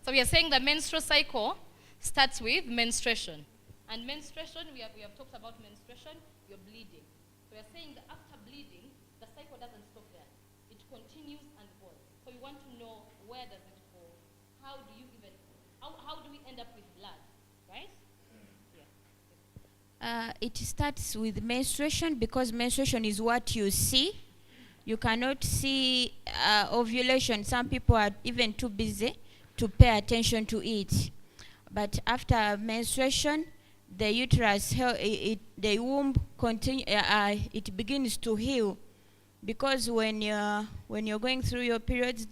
So we are saying the menstrual cycle starts with menstruation. And menstruation, we have talked about menstruation, you're bleeding. So we are saying that after bleeding, the cycle doesn't stop there. It continues and goes. So you want to know, where does it go? How do you even, how do we end up with blood, right? It starts with menstruation, because menstruation is what you see. You cannot see ovulation. Some people are even too busy to pay attention to it. But after menstruation, the uterus, the womb it begins to heal, because when you're going through your periods,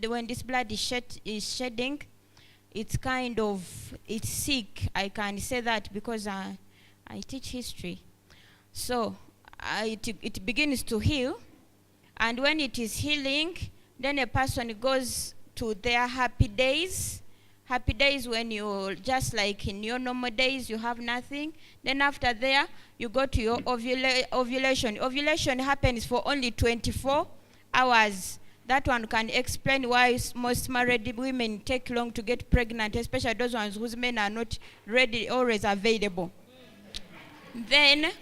when this blood is shedding, it's sick. I can say that because I teach history. So it begins to heal, and when it is healing, then a person goes to their happy days. Happy days when you just like in your normal days, you have nothing. Then after there, you go to your ovulation. Ovulation happens for only 24 hours. That one can explain why most married women take long to get pregnant, especially those ones whose men are not ready, always available. Then,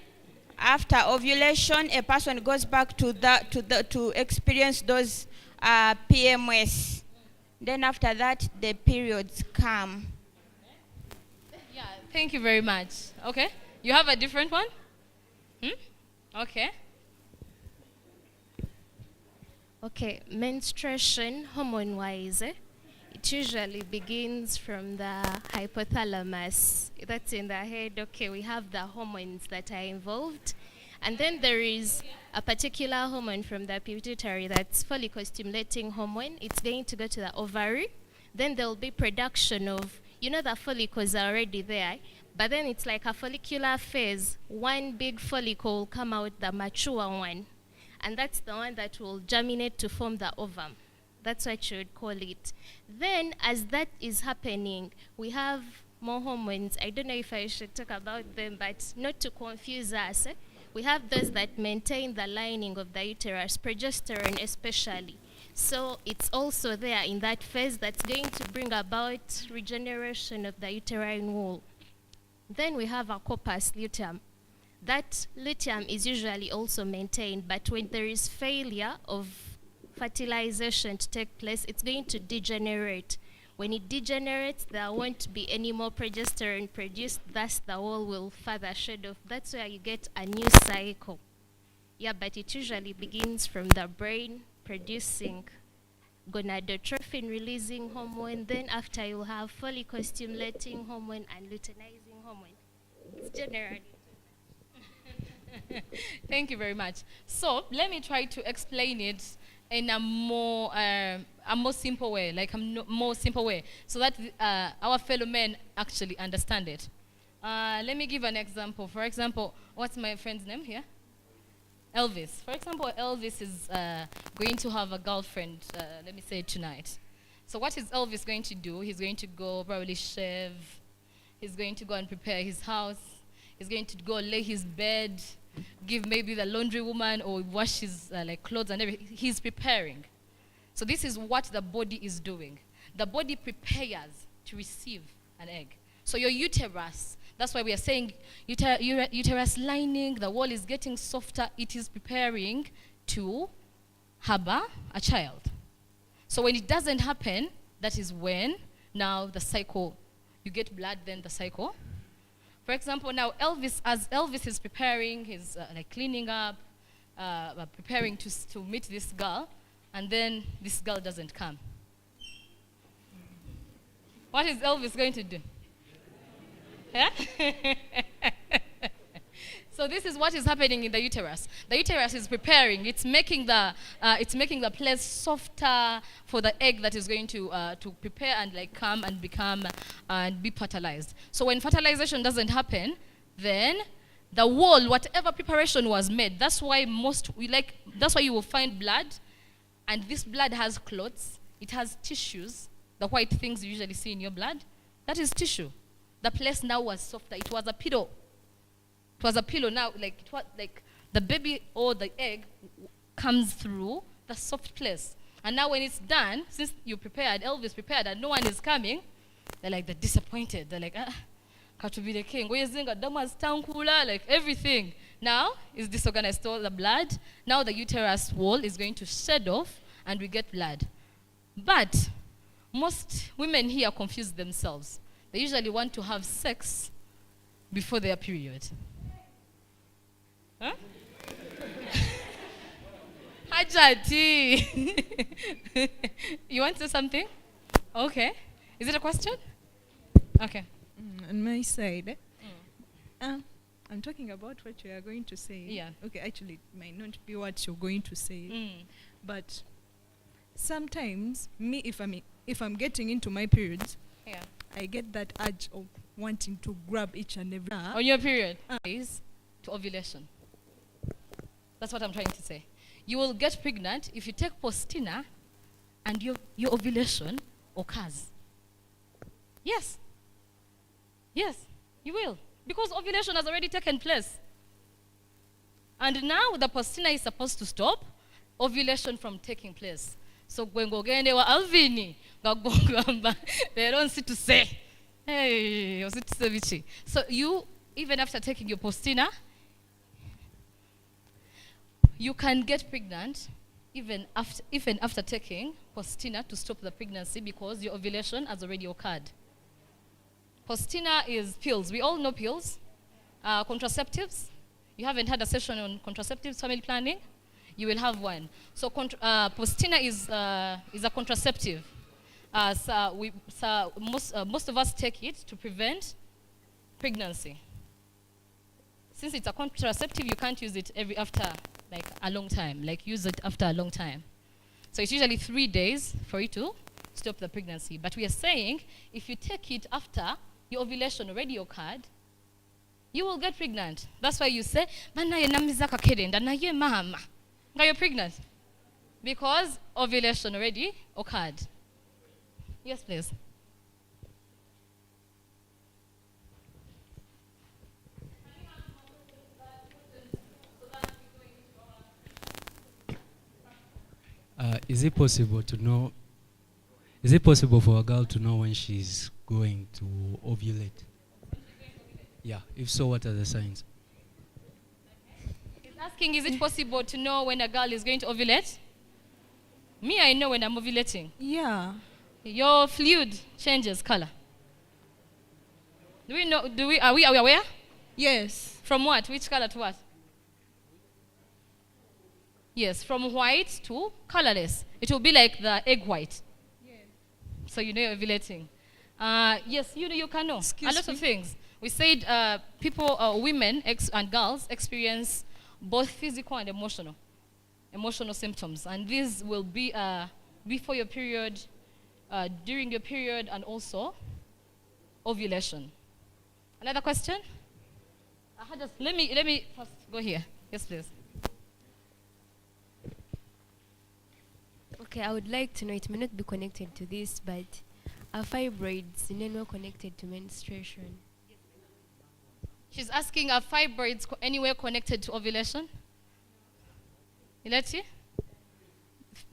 after ovulation, a person goes back to experience those PMS. Then after that, the periods come. Yeah, thank you very much. Okay, you have a different one? Okay. Okay, menstruation, hormone-wise, it usually begins from the hypothalamus. That's in the head. Okay, we have the hormones that are involved. And then there is a particular hormone from the pituitary, that's follicle-stimulating hormone. It's going to go to the ovary. Then there will be production of, the follicles are already there, but then it's like a follicular phase. One big follicle will come out, the mature one. And that's the one that will germinate to form the ovum. That's what you would call it. Then, as that is happening, we have more hormones. I don't know if I should talk about them, but not to confuse us. We have those that maintain the lining of the uterus, progesterone especially. So it's also there in that phase that's going to bring about regeneration of the uterine wall. Then we have our corpus luteum. That luteum is usually also maintained, but when there is failure of fertilization to take place, it's going to degenerate. When it degenerates, there won't be any more progesterone produced, thus the wall will further shed off. That's where you get a new cycle. Yeah, but it usually begins from the brain producing gonadotrophin releasing hormone. Then after you'll have follicle stimulating hormone and luteinizing hormone. It's generally. Thank you very much. So let me try to explain it in a more simple way, more simple way, so that our fellow men actually understand it. Let me give an example. For example, what's my friend's name here? Elvis. For example, Elvis is going to have a girlfriend, let me say tonight. So what is Elvis going to do? He's going to go probably shave. He's going to go and prepare his house. He's going to go lay his bed, give maybe the laundry woman or wash his clothes and everything. He's preparing. So this is what the body is doing. The body prepares to receive an egg. So your uterus, that's why we are saying uterus lining, the wall is getting softer. It is preparing to harbor a child. So when it doesn't happen, that is when now the cycle, you get blood, then the cycle. For example, now as Elvis is preparing, he's cleaning up, preparing to meet this girl, and then this girl doesn't come. What is Elvis going to do? Yeah? So this is what is happening in the uterus. The uterus is preparing. It's making the place softer for the egg that is going to prepare and come and become and be fertilized. So when fertilization doesn't happen, then the wall, whatever preparation was made, that's why you will find blood, and this blood has clots. It has tissues. The white things you usually see in your blood, that is tissue. The place now was softer. It was a pillow. It was a pillow now, the baby or the egg comes through the soft place. And now when it's done, since you prepared, Elvis prepared, and no one is coming, they're disappointed. They're katubireke engoye zenga damu azitankula, like everything now is disorganized. So the blood, now the uterus wall is going to shed off and we get blood. But most women here confuse themselves. They usually want to have sex before their period. Huh? Hajati. You want to say something? Okay. Is it a question? Okay. On my side, I'm talking about what you are going to say. Yeah. Okay, actually, it might not be what you're going to say. But sometimes, me, if I'm getting into my periods, Yeah. I get that urge of wanting to grab each and every. On your period is to ovulation. That's what I'm trying to say. You will get pregnant if you take postina and your ovulation occurs. Yes. Yes, you will. Because ovulation has already taken place. And now the postina is supposed to stop ovulation from taking place. So when go gende wa alvini gagongamba they don't sit to say. Hey, so you, even after taking your postina, you can get pregnant even after taking postina to stop the pregnancy because your ovulation has already occurred. Postina is pills. We all know pills. Contraceptives. You haven't had a session on contraceptives, family planning? You will have one. So postina is a contraceptive. Most of us take it to prevent pregnancy. Since it's a contraceptive, you can't use it after like a long time. Like use it after a long time. So it's usually 3 days for you to stop the pregnancy. But we are saying if you take it after your ovulation already occurred, you will get pregnant. That's why you say, "Mana ye namizaka kerenda na ye mama." You're pregnant because ovulation already occurred. Yes, please. Is it possible to know? Is it possible for a girl to know when she's going to ovulate? Yeah. If so, what are the signs? He's asking, is it possible to know when a girl is going to ovulate? Me, I know when I'm ovulating. Yeah. Your fluid changes color. Do we know? Are we aware? Yes. From what? Which color to what? Yes, from white to colorless. It will be like the egg white. Yes. So you know you're ovulating. Yes, you can know a lot of things. We said women and girls experience both physical and emotional symptoms, and these will be before your period, during your period, and also ovulation. Another question? Let me first go here. Yes, please. Okay, I would like to know, it may not be connected to this, but are fibroids in any way connected to menstruation? She's asking, are fibroids anywhere connected to ovulation? Ileti?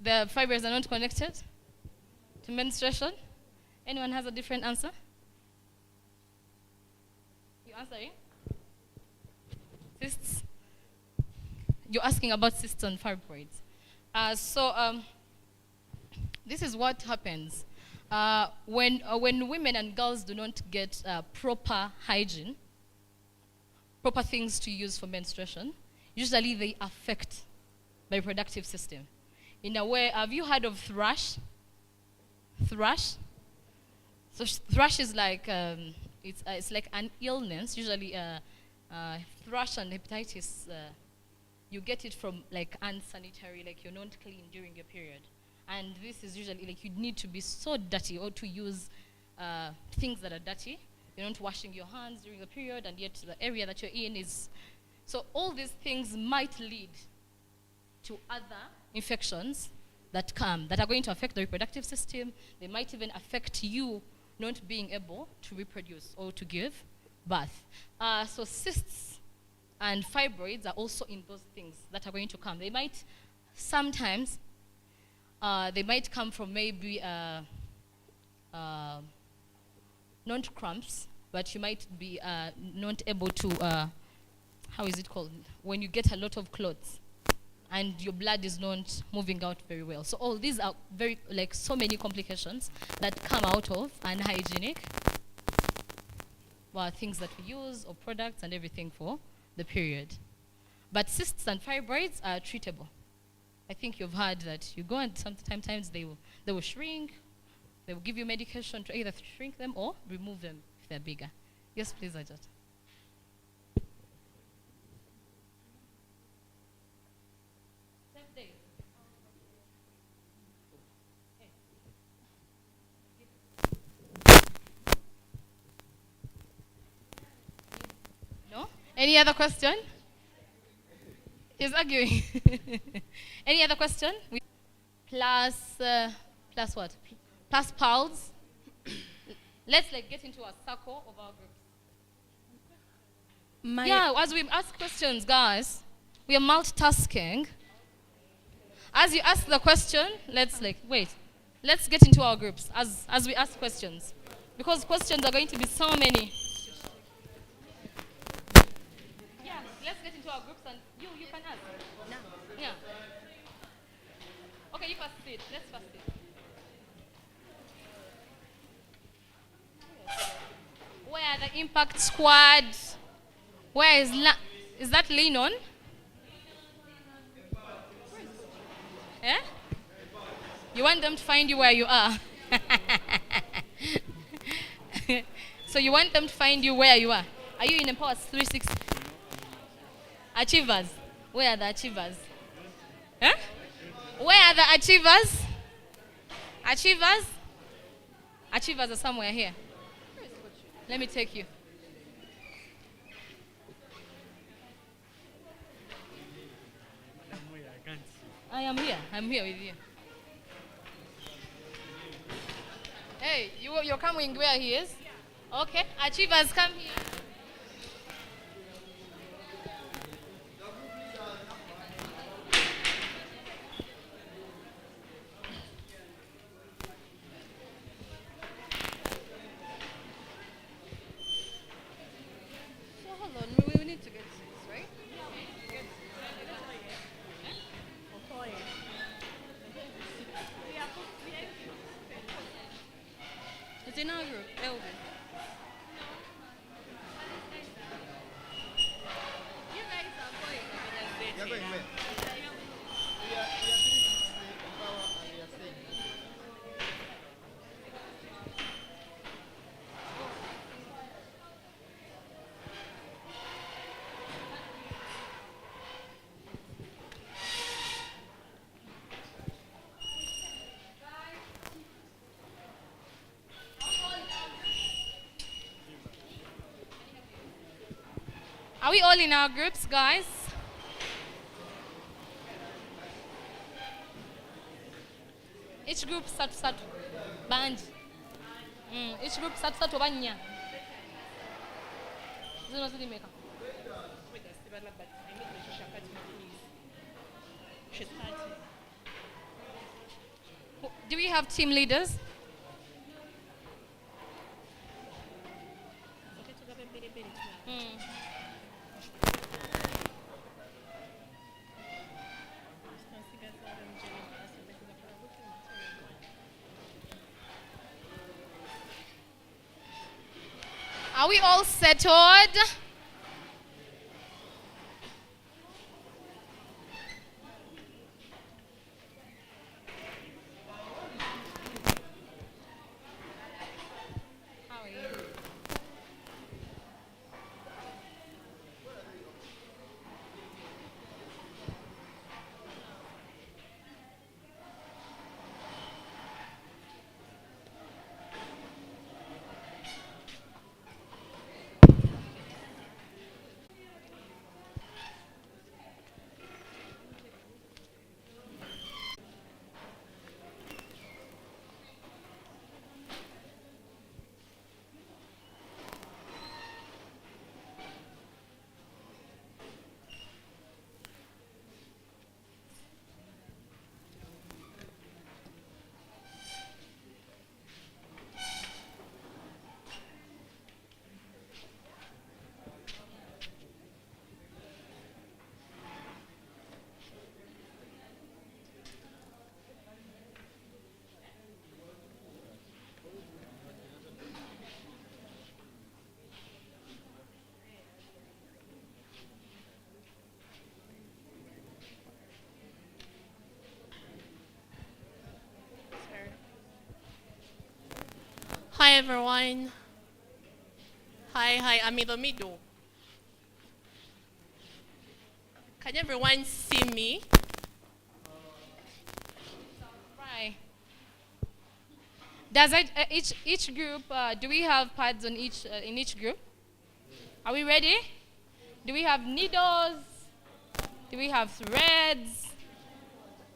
The fibroids are not connected to menstruation? Anyone has a different answer? You answering? Cysts? You're asking about cysts and fibroids. This is what happens when women and girls do not get proper hygiene, proper things to use for menstruation. Usually they affect the reproductive system. In a way, have you heard of thrush? Thrush? So thrush is like it's like an illness. Usually, thrush and hepatitis. You get it from like unsanitary, like you're not clean during your period. And this is usually like you need to be so dirty or to use things that are dirty. You're not washing your hands during the period, and yet the area that you're in is. So all these things might lead to other infections that are going to affect the reproductive system. They might even affect you not being able to reproduce or to give birth. So cysts and fibroids are also in those things that are going to come. They might sometimes come from maybe not cramps, but you might be not able to, how is it called? When you get a lot of clothes and your blood is not moving out very well. So all these are very, like, so many complications that come out of unhygienic things that we use or products and everything for the period. But cysts and fibroids are treatable. I think you've heard that you go and sometimes they will shrink. They will give you medication to either shrink them or remove them if they're bigger. Yes, please, Ajat. No? Any other question? He's arguing. Any other question? Plus what? Plus pals. Let's get into a circle of our groups. Yeah, as we ask questions, guys, we are multitasking. As you ask the question, let's get into our groups as we ask questions. Because questions are going to be so many. Yeah, let's get into our groups and you can ask. No. Yeah. Okay, you first sit. Let's first sit. Where are the impact squad? Where is that Leanon? Yeah? You want them to find you where you are. So you want them to find you where you are. Are you in Empower 360? Achievers. Where are the achievers? Huh? Where are the achievers? Achievers? Achievers are somewhere here. Let me take you. I am here. I'm here with you. Hey, you're coming where he is? Okay. Achievers, come here. So hold on, we need to get this, right? It's in our group, Elvin. You guys are going. Are we all in our groups, guys? Each group satu band. Each group satu banya. Zino zilimeka. Do we have team leaders? Are we all settled? How are you? Hi everyone. Hi, I'm in the middle. Can everyone see me? Right. Does it, each group, do we have pads on each, in each group? Are we ready? Do we have needles? Do we have threads?